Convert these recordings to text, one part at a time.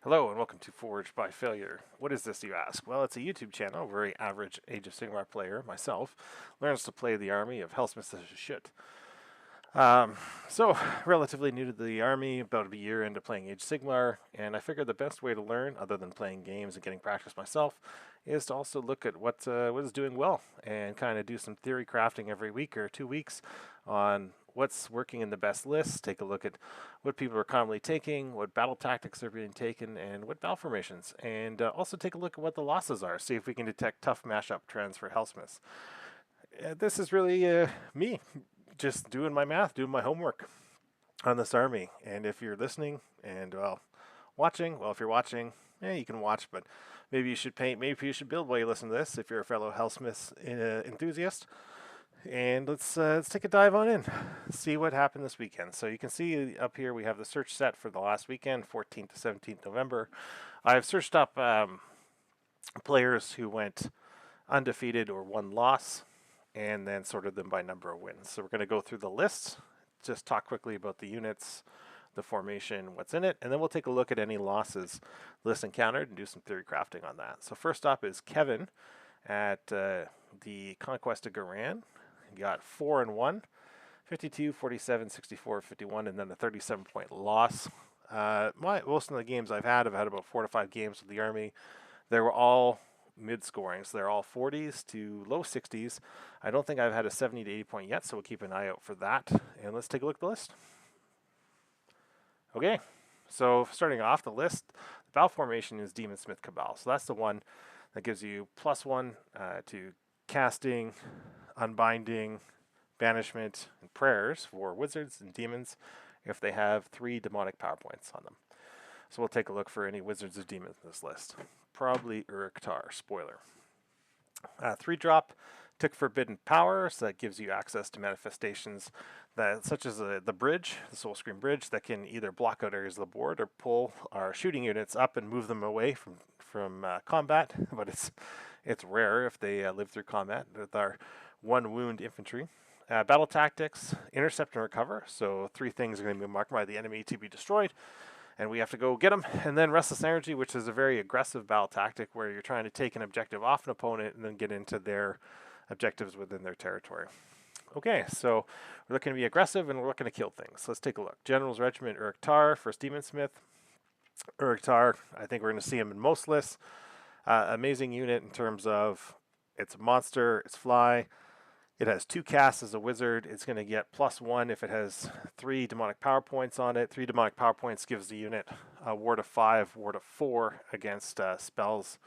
Hello and welcome to Forged by Failure. What is this, you ask? Well, it's a YouTube channel. Very average Age of Sigmar player, myself, learns to play the army of Helsmiths Hashut. So, relatively new to the army, about a year into playing Age of Sigmar, and I figured the best way to learn, other than playing games and getting practice myself, is to also look at what is doing well and kind of do some theory crafting every week or 2 weeks on what's working in the best lists, take a look at what people are commonly taking, what battle tactics are being taken, and what battle formations, and also take a look at what the losses are, see if we can detect tough mashup trends for Helsmiths. This is really me just doing my math, doing my homework on this army. And if you're listening and watching, well, if you're watching, you can watch, but maybe you should paint, maybe you should build while you listen to this if you're a fellow Helsmith enthusiast. And let's take a dive on in, see what happened this weekend. So you can see up here we have the search set for the last weekend, 14th to 17th November. I've searched up players who went undefeated or one loss, and then sorted them by number of wins. So we're going to go through the lists, just talk quickly about the units, the formation, what's in it, and then we'll take a look at any losses list encountered and do some theory crafting on that. So first up is Kevin at the Conquest of Garan. He got 4 and 1, 52, 47, 64, 51, and then a 37-point loss. Most of the games I've had about 4 to 5 games with the army. They were all mid-scoring, so they're all 40s to low 60s. I don't think I've had a 70 to 80 point yet, so we'll keep an eye out for that. And let's take a look at the list. Okay, so starting off the list, the battle formation is Demon Smith Cabal. So that's the one that gives you +1 to casting, unbinding, banishment, and prayers for wizards and demons if they have 3 demonic power points on them. So we'll take a look for any wizards or demons in this list. Probably Uruk-Tar, spoiler. 3-drop, Tick Forbidden Power, so that gives you access to manifestations that, such as the bridge, the Soul Scream Bridge, that can either block out areas of the board or pull our shooting units up and move them away from combat, but it's rare if they live through combat with our 1 wound infantry. Battle tactics, intercept and recover, so 3 things are going to be marked by the enemy to be destroyed, and we have to go get them. And then Restless Energy, which is a very aggressive battle tactic where you're trying to take an objective off an opponent and then get into their objectives within their territory. Okay, so we're looking to be aggressive and we're looking to kill things. Let's take a look. General's Regiment Uruk-Tar, first Demon Smith. Uruk-Tar, I think we're going to see him in most lists. Amazing unit in terms of it's a monster, it's fly. It has 2 casts as a wizard. It's going to get +1 if it has 3 demonic power points on it. 3 demonic power points gives the unit a ward of 5, ward of 4 against spells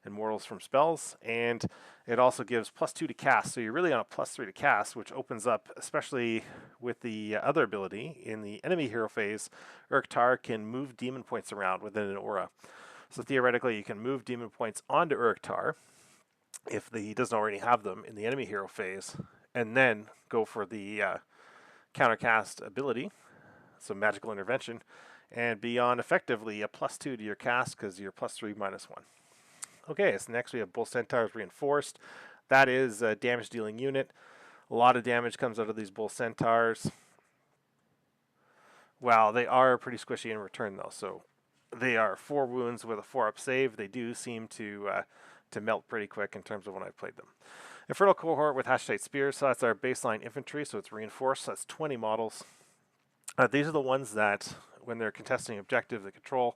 and mortals from spells. And it also gives +2 to cast. So you're really on a +3 to cast, which opens up, especially with the other ability, in the enemy hero phase, Uruk-Tar can move demon points around within an aura. So theoretically, you can move demon points onto Uruk-Tar if he doesn't already have them in the enemy hero phase, and then go for the countercast ability, so magical intervention, and be on effectively a +2 to your cast because you're +3 -1. Okay, so next we have Bull Centaurs Reinforced. That is a damage dealing unit. A lot of damage comes out of these Bull Centaurs. Well, they are pretty squishy in return though, so they are 4 wounds with a 4-up save. They do seem to melt pretty quick in terms of when I've played them. Infernal Cohort with Hashut Spears, so that's our baseline infantry, so it's reinforced, so that's 20 models. These are the ones that, when they're contesting objective, they control.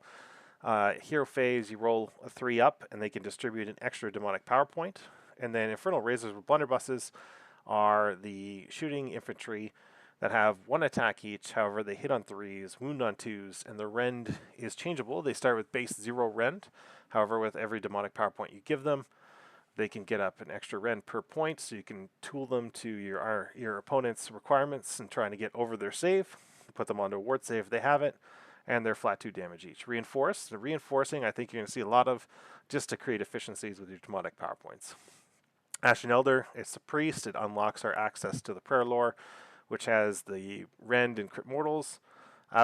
Hero phase, you roll a 3 up, and they can distribute an extra demonic power point. And then Infernal Razors with Blunderbusses are the shooting infantry that have 1 attack each. However, they hit on 3s, wound on 2s, and the rend is changeable. They start with base 0 rend. However, with every demonic power point you give them, they can get up an extra rend per point, so you can tool them to your opponent's requirements and trying to get over their save. Put them onto a ward save if they have it, and they're flat 2 damage each. Reinforced. The reinforcing, I think you're going to see a lot of just to create efficiencies with your demonic power points. Ashen Elder, it's the priest. It unlocks our access to the prayer lore, which has the Rend and Crit Mortals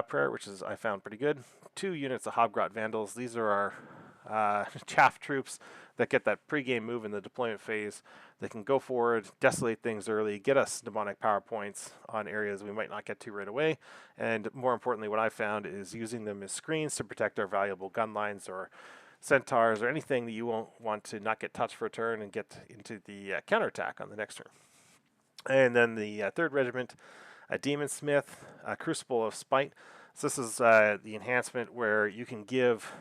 prayer, which is I found pretty good. 2 units of Hobgrot Vandals. These are our chaff troops that get that pregame move in the deployment phase. They can go forward, desolate things early, get us demonic power points on areas we might not get to right away, and more importantly, what I found is using them as screens to protect our valuable gun lines or centaurs or anything that you won't want to not get touched for a turn and get into the counterattack on the next turn. And then the 3rd Regiment, a Demon Smith, a Crucible of Spite. So this is the enhancement where you can give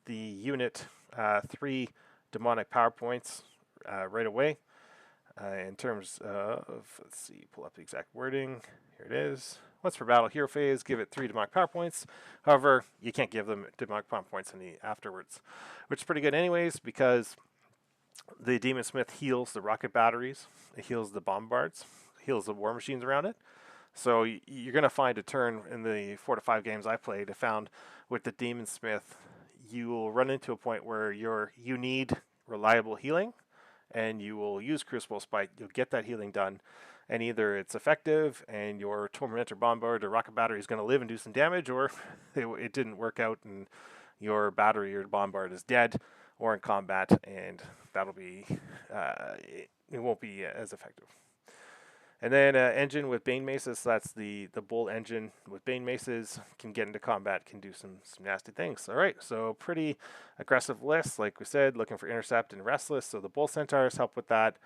the unit 3 demonic power points right away. In terms of, let's see, pull up the exact wording. Here it is. Once per battle hero phase, give it 3 demonic power points. However, you can't give them demonic power points afterwards, which is pretty good anyways because the Demon Smith heals the rocket batteries, it heals the bombards, heals the war machines around it. So you're going to find a turn in the 4 to 5 games I played. I found with the Demon Smith, you will run into a point where you need reliable healing, and you will use Crucible Spike. You'll get that healing done, and either it's effective and your Tormentor Bombard or Rocket Battery is going to live and do some damage, or it didn't work out and your battery or Bombard is dead or in combat, and that'll be it won't be as effective. And then engine with Bane Maces, so that's the Bull engine with Bane Maces, can get into combat, can do some nasty things. All right, so pretty aggressive list, like we said, looking for Intercept and Restless, so the Bull Centaurs help with that.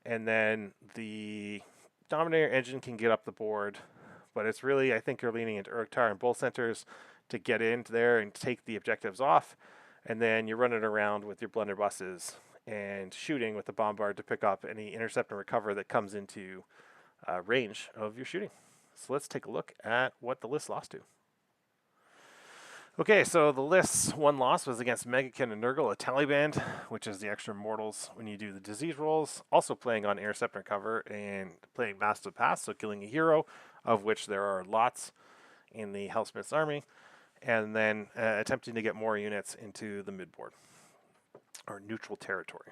And then the Dominator engine can get up the board, but it's really, I think you're leaning into Uruktar and Bull Centaurs to get into there and take the objectives off. And then you're running around with your blunderbusses and shooting with the Bombard to pick up any intercept and recover that comes into range of your shooting. So let's take a look at what the list lost to. Okay, so the list's one loss was against Megakin and Nurgle, a Taliban, which is the extra mortals when you do the disease rolls. Also playing on intercept and recover and playing Massive Pass, so killing a hero, of which there are lots in the Helsmiths army, and then attempting to get more units into the midboard or neutral territory.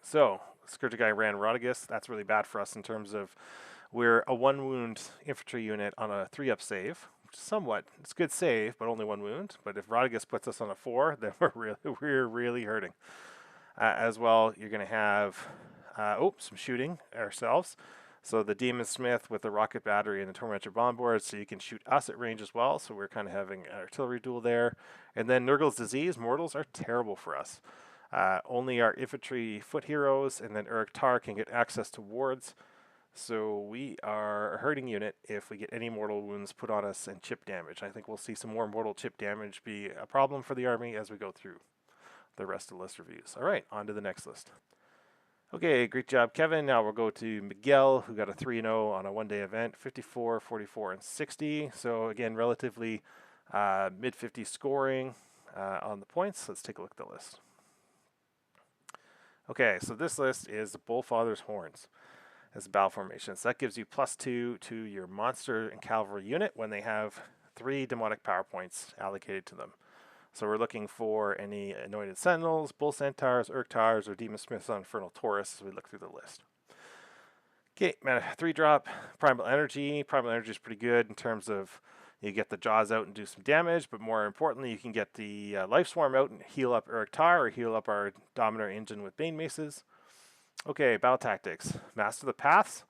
So Scourge guy ran Rodriguez. That's really bad for us in terms of we're a 1 wound infantry unit on a 3-up save, which is somewhat, it's a good save, but only 1 wound. But if Rodriguez puts us on a 4, then we're really hurting. As well, you're going to have some shooting ourselves. So the Demon Smith with the rocket battery and the Tormentor Bombard, so you can shoot us at range as well. So we're kind of having an artillery duel there. And then Nurgle's Disease, mortals are terrible for us. Only our infantry foot heroes and then Uruktar can get access to wards. So we are a hurting unit if we get any mortal wounds put on us and chip damage. I think we'll see some more mortal chip damage be a problem for the army as we go through the rest of the list reviews. All right, on to the next list. Okay, great job, Kevin. Now we'll go to Miguel, who got a 3-0 on a one-day event, 54, 44, and 60. So again, relatively mid-50 scoring on the points. Let's take a look at the list. Okay, so this list is the Bullfather's Horns as a battle formation. So that gives you +2 to your monster and cavalry unit when they have 3 demonic power points allocated to them. So we're looking for any Anointed Sentinels, Bull Centaurs, Uruktars, or Demon Smiths on Infernal Taurus as we look through the list. Okay, mana 3-drop, Primal Energy. Primal Energy is pretty good in terms of you get the Jaws out and do some damage, but more importantly, you can get the Life Swarm out and heal up Uruktar or heal up our Dominator engine with Bane Maces. Okay, battle tactics. Master the paths.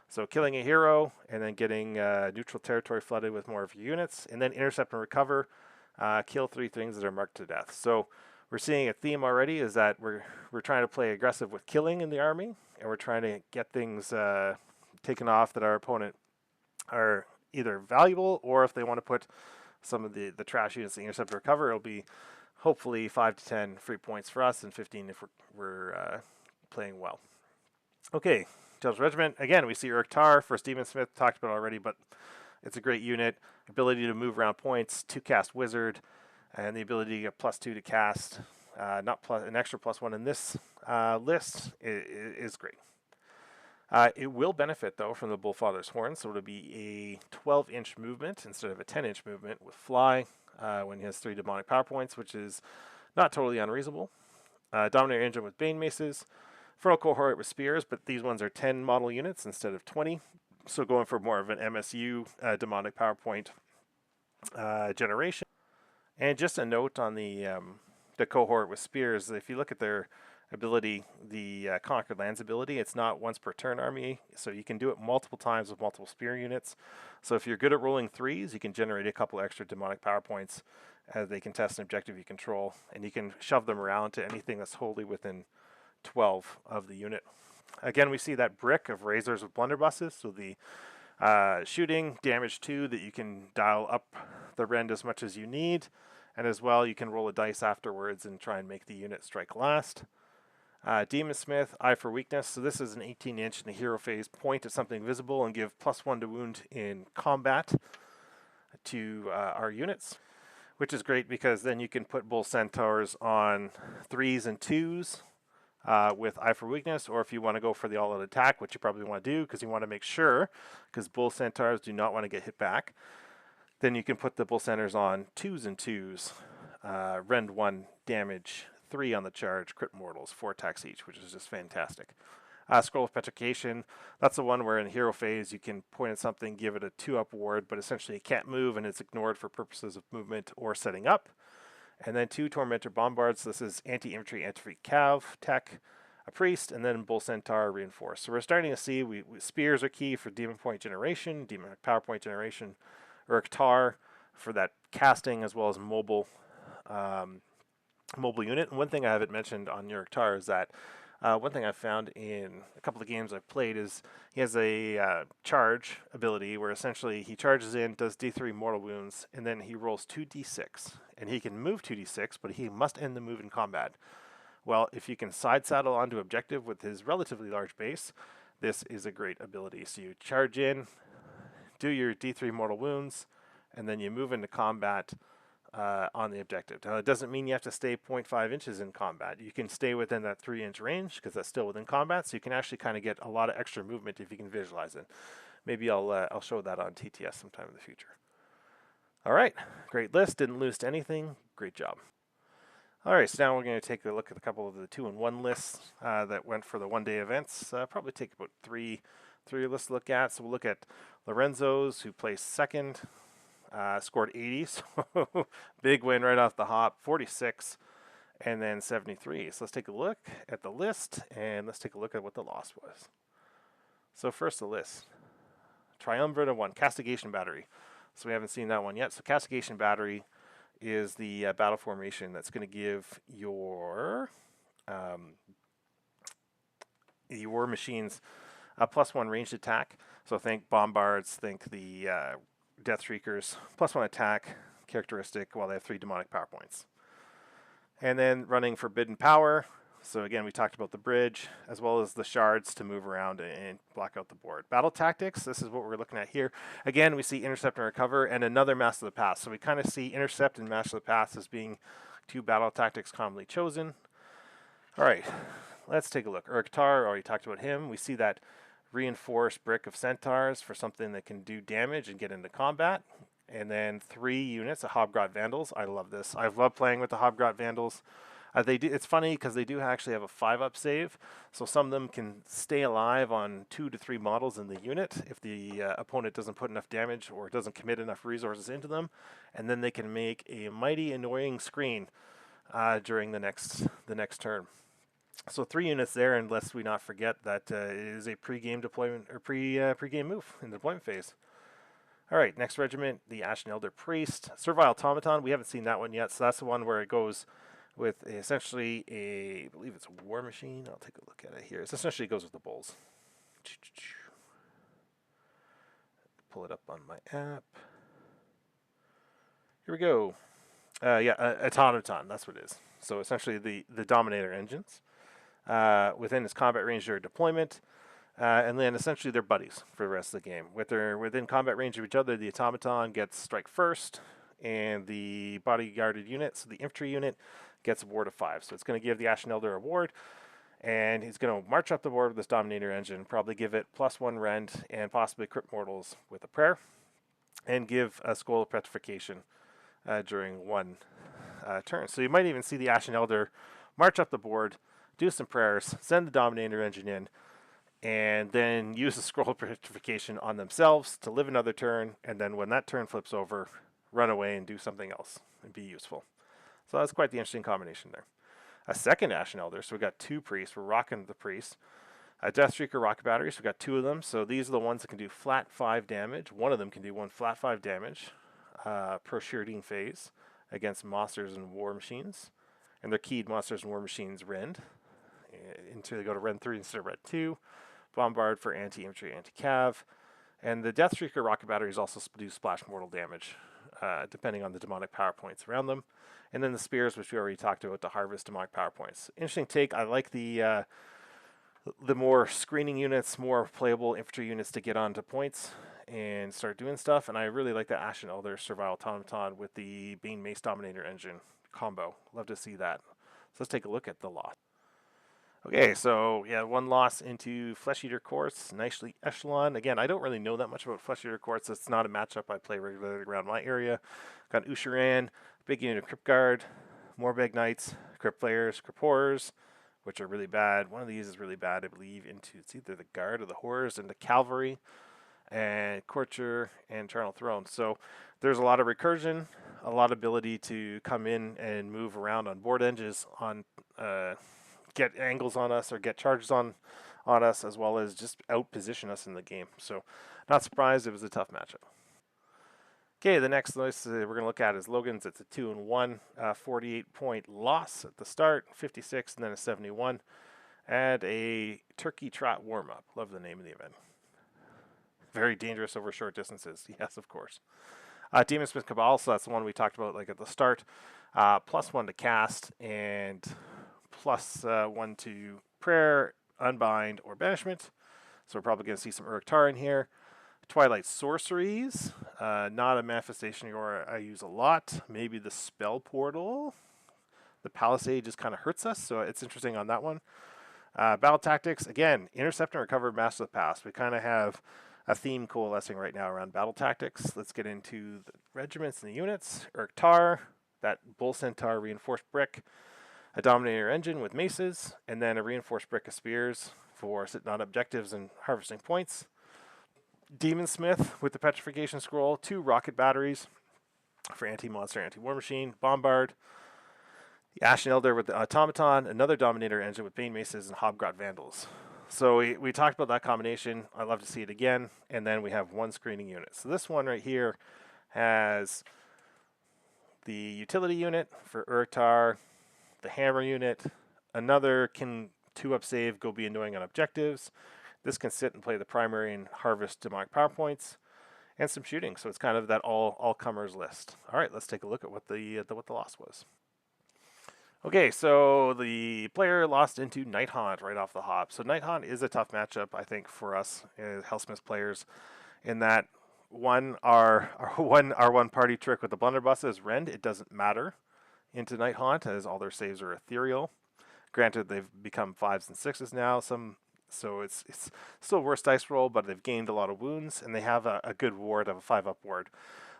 So killing a hero and then getting neutral territory flooded with more of your units. And then intercept and recover. Kill 3 things that are marked to death. So we're seeing a theme already is that we're trying to play aggressive with killing in the army. And we're trying to get things taken off that our opponent are either valuable or if they want to put some of the trash units in intercept and recover, it'll be hopefully 5 to 10 free points for us and 15 if we're playing well. Okay, Judge Regiment. Again, we see Uruktar, first Demon Smith, talked about already, but it's a great unit. Ability to move around points, to cast Wizard, and the ability to get +2 to cast. An extra +1 in this list is great. It will benefit, though, from the Bullfather's Horn, so it'll be a 12-inch movement instead of a 10-inch movement with Fly when he has 3 demonic power points, which is not totally unreasonable. Dominator engine with Bane Maces. Infernal Cohort with Spears, but these ones are 10 model units instead of 20. So going for more of an MSU demonic power point generation. And just a note on the the cohort with spears, if you look at their ability, the Conquered Lands ability, it's not once per turn army, so you can do it multiple times with multiple spear units. So if you're good at rolling 3s, you can generate a couple extra demonic power points as they contest an objective you control, and you can shove them around to anything that's wholly within 12 of the unit. Again, we see that brick of razors with blunderbusses, so the shooting, damage 2, that you can dial up the rend as much as you need, and as well you can roll a dice afterwards and try and make the unit strike last. Demon Smith, Eye for Weakness, so this is an 18-inch in the hero phase, point at something visible and give +1 to wound in combat to our units, which is great because then you can put Bull Centaurs on 3s and 2s with Eye for Weakness, or if you want to go for the all-out attack, which you probably want to do because you want to make sure, because Bull Centaurs do not want to get hit back, then you can put the Bull Centaurs on 2s and 2s, rend 1, damage 3 on the charge, crit mortals, 4 attacks each, which is just fantastic. Scroll of Petrification, that's the one where in hero phase you can point at something, give it a 2-up ward, but essentially it can't move and it's ignored for purposes of movement or setting up. And then 2 Tormentor Bombards, this is anti-infantry, anti-fleet cav, tech, a priest, and then Bull Centaur reinforced. So we're starting to see spears are key for demon point generation, demon power point generation, or Tar for that casting as well as mobile unit. And one thing I haven't mentioned on your Tar is that one thing I've found in a couple of games I've played is he has a charge ability where essentially he charges in, does D3 mortal wounds, and then he rolls 2d6. And he can move 2d6, but he must end the move in combat. Well, if you can side saddle onto objective with his relatively large base, this is a great ability. So you charge in, do your D3 mortal wounds, and then you move into combat on the objective. Now, it doesn't mean you have to stay 0.5 inches in combat. You can stay within that 3-inch range because that's still within combat, so you can actually kind of get a lot of extra movement if you can visualize it. Maybe I'll show that on TTS sometime in the future. All right, great list. Didn't lose to anything. Great job. All right, so now we're going to take a look at a couple of the 2-in-1 lists that went for the one-day events. Probably take about three lists to look at. So we'll look at Lorenzo's, who placed second. Scored 80, so big win right off the hop, 46, and then 73. So let's take a look at the list, and let's take a look at what the loss was. So first the list. Triumvirate of 1, Castigation Battery. So we haven't seen that one yet. So Castigation Battery is the battle formation that's going to give your machines a +1 ranged attack. So think Bombards, think the Death Shriekers, +1 attack characteristic while they have 3 demonic power points. And then running Forbidden Power. So again, we talked about the bridge, as well as the shards to move around and block out the board. Battle Tactics, this is what we're looking at here. Again, we see Intercept and Recover, and another Master of the Path. So we kind of see Intercept and Master of the Path as being 2 battle tactics commonly chosen. All right, let's take a look. Tar, already talked about him. We see that reinforced brick of Centaurs for something that can do damage and get into combat. And then 3 units of Hobgrot Vandals. I love this. I love playing with the Hobgrot Vandals. It's funny because they do actually have a 5-up save, so some of them can stay alive on 2 to 3 models in the unit if the opponent doesn't put enough damage or doesn't commit enough resources into them, and then they can make a mighty annoying screen during the next turn. So 3 units there, and lest we not forget that it is a pre-game deployment or pre-game move in the deployment phase. All right, next regiment, the Ashen Elder Priest, Servile Automaton. We haven't seen that one yet, so that's the one where it goes with essentially I believe it's a war machine. I'll take a look at it here. It essentially goes with the bulls. Pull it up on my app. Here we go. Automaton, that's what it is. So essentially the Dominator engines. Within its combat range during deployment, and then essentially they're buddies for the rest of the game. Within combat range of each other, the Automaton gets strike first, and the bodyguarded unit, so the infantry unit, gets a ward of 5. So it's going to give the Ashen Elder a ward, and he's going to march up the board with this Dominator engine, probably give it +1 rend, and possibly crit mortals with a prayer, and give a Scroll of Petrification during one turn. So you might even see the Ashen Elder march up the board, do some prayers, send the Dominator engine in, and then use the Scroll of Petrification on themselves to live another turn, and then when that turn flips over, run away and do something else and be useful. So that's quite the interesting combination there. A second Ashen Elder, so we got 2 priests. We're rocking the priests. A Deathstreaker rocket battery, so we got 2 of them. So these are the ones that can do flat 5 damage. One of them can do 1 flat 5 damage per Shielding phase against monsters and war machines. And they're keyed monsters and war machines rend until they go to rend 3 instead of rend 2. Bombard for anti-infantry, anti-cav. And the Deathstreaker rocket batteries also do splash mortal damage, depending on the demonic power points around them. And then the spears, which we already talked about, to harvest demonic power points. Interesting take. I like the more screening units, more playable infantry units to get onto points and start doing stuff. And I really like the Ashen Elder Servile Automaton with the Bane Mace Dominator engine combo. Love to see that. So let's take a look at the loss. Okay, so yeah, 1 loss into Flesh Eater Courts, nicely echelon. Again, I don't really know that much about Flesh Eater Courts. It's not a matchup I play regularly around my area. Got Usharan, big unit of Crypt Guard, Morbeg Knights, Crypt Players, Crypt Horrors, which are really bad. One of these is really bad, I believe, into it's either the Guard or the Horrors, into Cavalry, and Courtier, and Eternal Throne. So there's a lot of recursion, a lot of ability to come in and move around on board edges, on get angles on us or get charges on us, as well as just out position us in the game. So not surprised, it was a tough matchup. Okay, the next list we're going to look at is Logan's. It's a 2-1, 48-point loss at the start, 56, and then a 71, and a turkey trot warm-up. Love the name of the event. Very dangerous over short distances. Yes, of course. Demon Smith Cabal, so that's the one we talked about like at the start. +1 to cast, and +1 to prayer, unbind, or banishment. So we're probably going to see some Uruk Tar in here. Twilight Sorceries, not a manifestation aura I use a lot. Maybe the Spell Portal. The Palisade just kind of hurts us, so it's interesting on that one. Battle Tactics, again, Intercept and Recover, Master of the Past. We kind of have a theme coalescing right now around Battle Tactics. Let's get into the regiments and the units. Uruk Tar, that Bull Centaur Reinforced Brick, a Dominator Engine with maces, and then a Reinforced Brick of Spears for sitting on objectives and harvesting points. Demon Smith with the Petrification Scroll, 2 rocket batteries for anti-monster, anti-war machine, Bombard. The Ashen Elder with the Automaton, another Dominator Engine with Bane Maces and Hobgrot Vandals. So we talked about that combination. I love to see it again. And then we have 1 screening unit. So this one right here has the utility unit for Uruk Tar, the hammer unit, another can 2-up save, go be annoying on objectives. This can sit and play the primary and harvest demonic power points, and some shooting. So it's kind of that all comers list. All right, let's take a look at what the loss was. Okay, so the player lost into Night Haunt right off the hop. So Night Haunt is a tough matchup, I think, for us Helsmiths players, in that our one party trick with the blunderbuss is rend. It doesn't matter into Night Haunt, as all their saves are ethereal. Granted, they've become 5s and 6s now, so it's still worse dice roll, but they've gained a lot of wounds, and they have a good ward of a 5-up ward.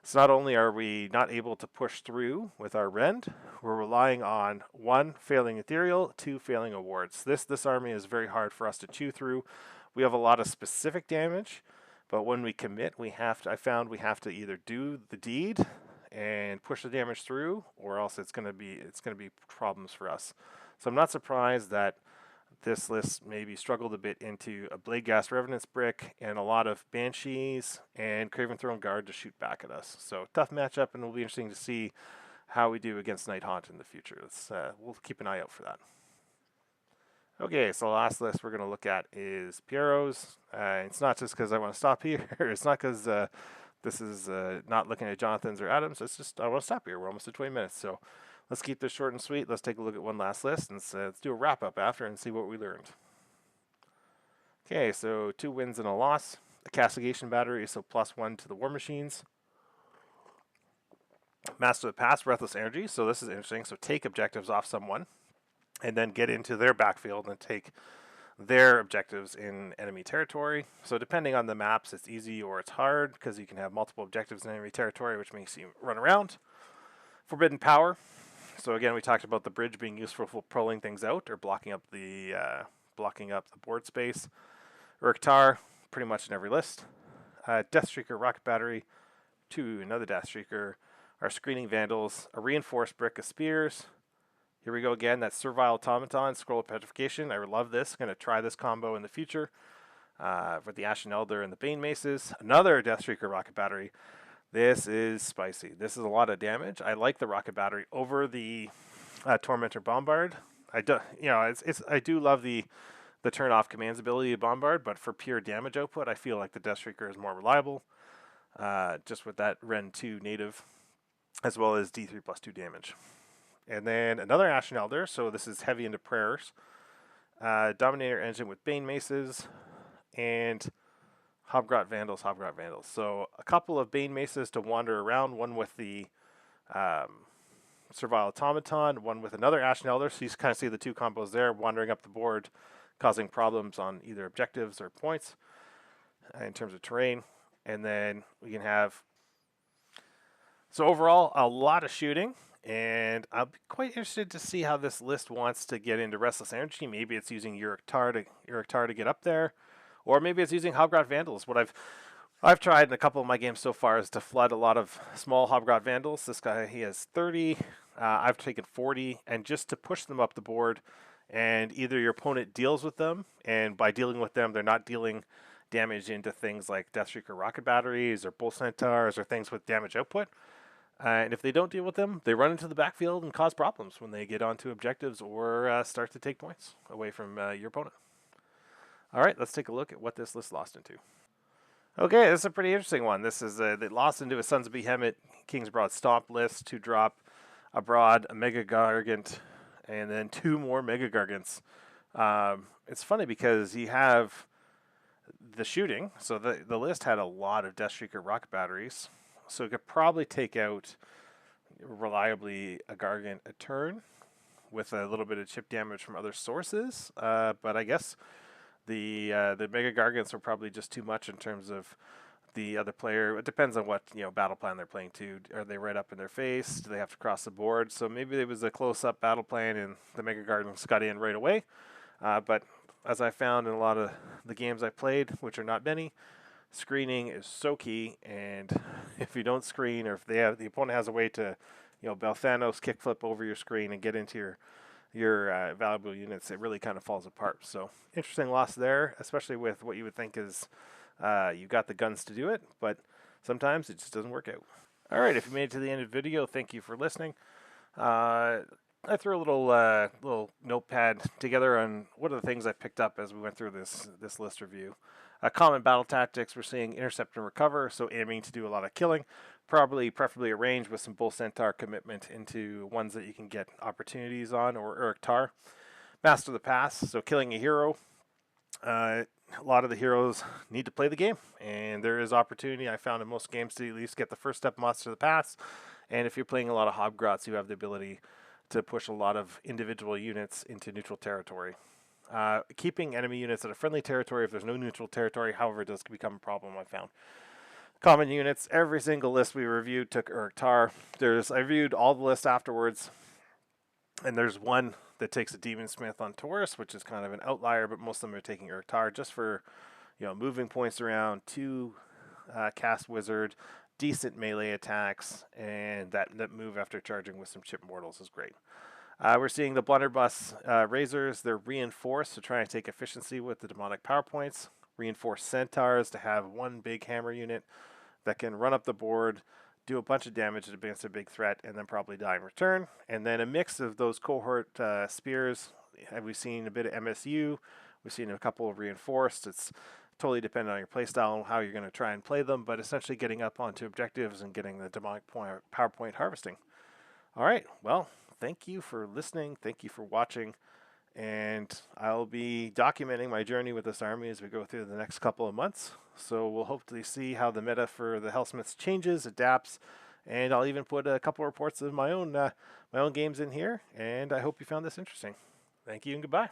So not only are we not able to push through with our rend, we're relying on 1, failing ethereal, 2, failing awards. This army is very hard for us to chew through. We have a lot of specific damage, but when we commit, I found we have to either do the deed and push the damage through, or else it's going to be problems for us. So I'm not surprised that this list maybe struggled a bit into a Bladeghast Revenant's Brick and a lot of Banshees and Craven Throne Guard to shoot back at us. So tough matchup, and it'll be interesting to see how we do against Night Haunt in the future. We'll keep an eye out for that. Okay, so the last list we're going to look at is Piero's. It's not just because I want to stop here. It's not because this is not looking at Jonathan's or Adam's. It's just I want to stop here. We're almost at 20 minutes, so let's keep this short and sweet. Let's take a look at one last list, and let's do a wrap-up after and see what we learned. Okay, so 2 wins and a loss. The Castigation Battery, so +1 to the War Machines. Master of the Past, Breathless Energy, so this is interesting. So take objectives off someone, and then get into their backfield and take their objectives in enemy territory. So depending on the maps, it's easy or it's hard, because you can have multiple objectives in enemy territory, which makes you run around. Forbidden Power. So again, we talked about the bridge being useful for pulling things out or blocking up the board space. Uruk Tar, pretty much in every list. Deathstreaker Rocket Battery, 2, another Deathstreaker. our screening vandals, a reinforced brick of spears. Here we go again, that servile automaton, scroll of petrification. I love this. Going to try this combo in the future for the Ashen Elder and the Bane Maces. Another Deathstreaker rocket battery. This is spicy. This is a lot of damage. I like the rocket battery over the Tormentor Bombard. I do love the turn off commands ability of Bombard, but for pure damage output, I feel like the Deathstreaker is more reliable. Just with that Ren 2 native, as well as D3 plus 2 damage. And then another Ashen Elder, so this is heavy into prayers. Dominator engine with Bane Maces, and Hobgrot Vandals. So a couple of Bane Maces to wander around, one with the Servile Automaton, one with another Ashen Elder. So you kind of see the two combos there, wandering up the board, causing problems on either objectives or points in terms of terrain. And then we can have, so overall, a lot of shooting. And I'll be quite interested to see how this list wants to get into Restless Energy. Maybe it's using Uric Tar to get up there. Or maybe it's using Hobgrot Vandals. What I've tried in a couple of my games so far is to flood a lot of small Hobgrot Vandals. This guy, he has 30. I've taken 40. And just to push them up the board, and either your opponent deals with them, and by dealing with them, they're not dealing damage into things like Deathstreaker rocket batteries or Bull Centaurs or things with damage output. And if they don't deal with them, they run into the backfield and cause problems when they get onto objectives or start to take points away from your opponent. All right, let's take a look at what this list lost into. Okay, this is a pretty interesting one. This is they lost into a Sons of Behemoth King's Broad Stomp list to drop a Broad, a Mega Gargant, and then 2 more Mega Gargants. It's funny because you have the shooting. So the list had a lot of Deathstreaker rocket batteries. So it could probably take out reliably a Gargant a turn with a little bit of chip damage from other sources. But I guess the Mega Gargants are probably just too much in terms of the other player. It depends on what battle plan they're playing to. Are they right up in their face? Do they have to cross the board? So maybe it was a close-up battle plan and the Mega Gargants got in right away. But as I found in a lot of the games I played, which are not many, screening is so key. And if you don't screen, or if the opponent has a way to, Belthanos kickflip over your screen and get into your valuable units, it really kind of falls apart. So interesting loss there, especially with what you would think is you got the guns to do it, but sometimes it just doesn't work out. All right, if you made it to the end of the video, thank you for listening. I threw a little notepad together on what are the things I picked up as we went through this list review. Common battle tactics, we're seeing intercept and recover, so aiming to do a lot of killing, preferably a range with some Bull Centaur commitment into ones that you can get opportunities on, or Uric Tar. Master the Pass, so killing a hero. A lot of the heroes need to play the game, and there is opportunity, I found in most games, to at least get the first step Master the Pass. And if you're playing a lot of Hobgrots, you have the ability to push a lot of individual units into neutral territory. Keeping enemy units at a friendly territory if there's no neutral territory, however, does become a problem, I found. Common units, every single list we reviewed took Uric Tar. I reviewed all the lists afterwards, and there's one that takes a Demon Smith on Taurus, which is kind of an outlier, but most of them are taking Uric Tar just for moving points around, 2 cast wizard, decent melee attacks, and that move after charging with some chip mortals is great. We're seeing the Blunderbuss Razors. They're reinforced to try and take efficiency with the demonic power points. Reinforced Centaurs to have one big hammer unit that can run up the board, do a bunch of damage against a big threat, and then probably die in return. And then a mix of those cohort spears. We've seen a bit of MSU. We've seen a couple of reinforced. It's totally dependent on your playstyle and how you're going to try and play them, but essentially getting up onto objectives and getting the demonic power point harvesting. All right, well, thank you for listening. Thank you for watching. And I'll be documenting my journey with this army as we go through the next couple of months. So we'll hopefully see how the meta for the Helsmiths changes, adapts, and I'll even put a couple reports of my own games in here. And I hope you found this interesting. Thank you and goodbye.